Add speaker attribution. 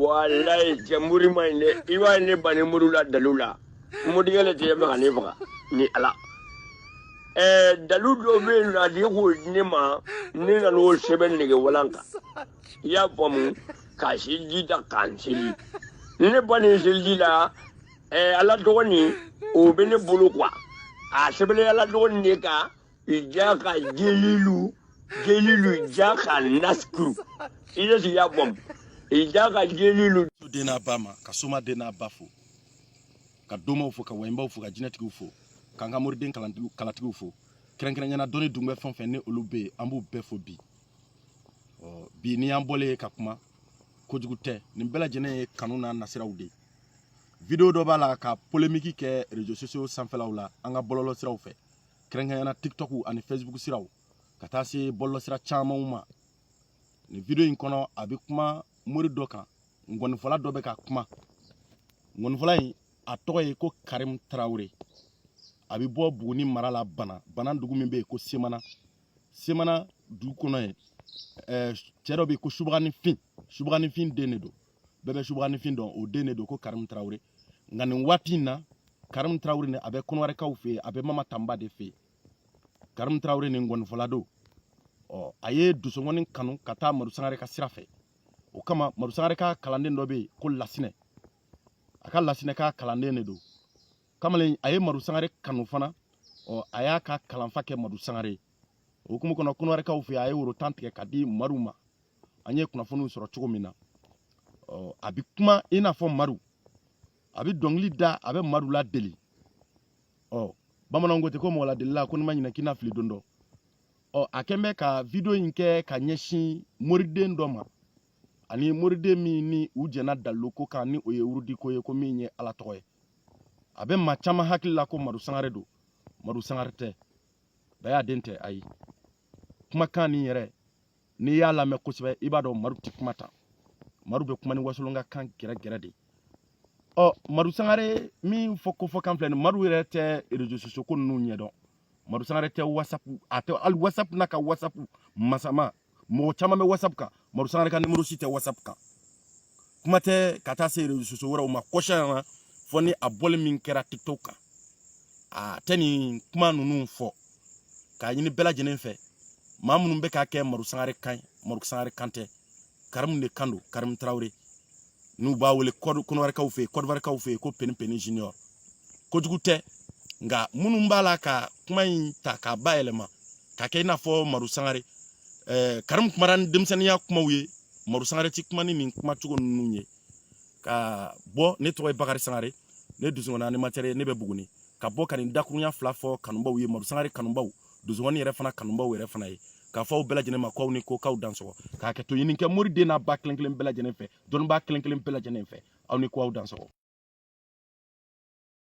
Speaker 1: wallahi jamhuri maine iwa ne bani murula dalula mudigale te be ngani baka ni ala daludo be na di ko ni ma ni na no seben ne walanka ya pomu kashi jida kansili ne bani silila ala doni o be ne bulu kwa a sebele ala doni ka ijaka jelilu ijaka nasku ile si ya bom ijaka jelilu
Speaker 2: dena bama kasoma dena bafo ka doma ufo ka wemba ufo ka genetic ufo kanga morden kalatigu ufo krenkren yana doni dungbe fonfen ne olube ambu befo bi bi ni ambole ka kuma kojugute ni bela jene kanuna nasira ude video do bala ka polémique ke réseaux sociaux sanfela wala anga bololo siraw fe krenkren yana TikTok ani Facebook siraw kata se bollo sira chama uma ni video in kono abi kuma mori doka ngoni fola dobe ka kuma ngoni fola yi atoye ko Karim Traoré abi bo buguni marala bana dugu min be ko semana du kono e chero be ko shubgani fin denedo bebe shubgani fin don o denedo ko Karim Traoré ngani watina Karim Traoré ne abe kono ka ufe abe mama tamba de fe Karim Traoré ne ngoni fola do aye dusongoni kanu kata Maru Sangare ka sirafe o kama Maru Sangare ka kalanden do be ko lasine aka lasine ka kalanden ne do kamale aye Maru Sangare kanu fana aya ka kalanfa ke Maru Sangare o kuma kono kunware ka ufi aye woro tante ka di maruma anye kuna fonu soro chugo mina abi kuma ina fo Maru abi dongli da abe Maru la deli bamana ngote ko mo la deli la ko nyina kina fili dondo akembe ka video inke ka nyeshi moride ndoma ani moride mi ni ujena daloko ka ni oye urudi ko ye ko mi nye ala toye abe machama hakilla ko Maru Sangare do Maru Sangare te baya dente ayi kuma kani yere ni yala me kusbe ibado Maru tikmata Maru be kuma ni wasolonga kan gere de Maru Sangare mi foko kan flen Maru yere te réseaux sociaux ko nu nyedo Maru Sangare te WhatsApp ate al WhatsApp naka WhatsApp masama mo chama me WhatsApp ka Maru Sangare ka numéro site WhatsApp ka kuma te kata se réseaux sociaux wora ma koshana foni abole min kera TikTok ka teni kuma nunu fo ka yini bela jenen fe mamunu be ka ke Maru Sangare kante Karim de kando Karim Traoré nu ba wole code kono war ka ufe ko pen junior ko jugute nga munu mbala ka kuma ta ka ba elema ka ke na fo Maru Sangare Karim kumaran demsaniya kuma wiye Maru Sangare ti kuma ni kuma tugo nunye ka bo ne to Bakary Sangare ne duzongona ni matériel ne be buguni ka bo kan dakunya fla fo kanumba wiye Maru Sangare kanumba duzongoni yere fana kanumba yere fana yi ka fo bela jene ma ko ni ko kaw danso ka ke to yini ke mori de na ba kelenkelen bela jene fe don ba kelenkelen bela jene fe aw ni ko aw danso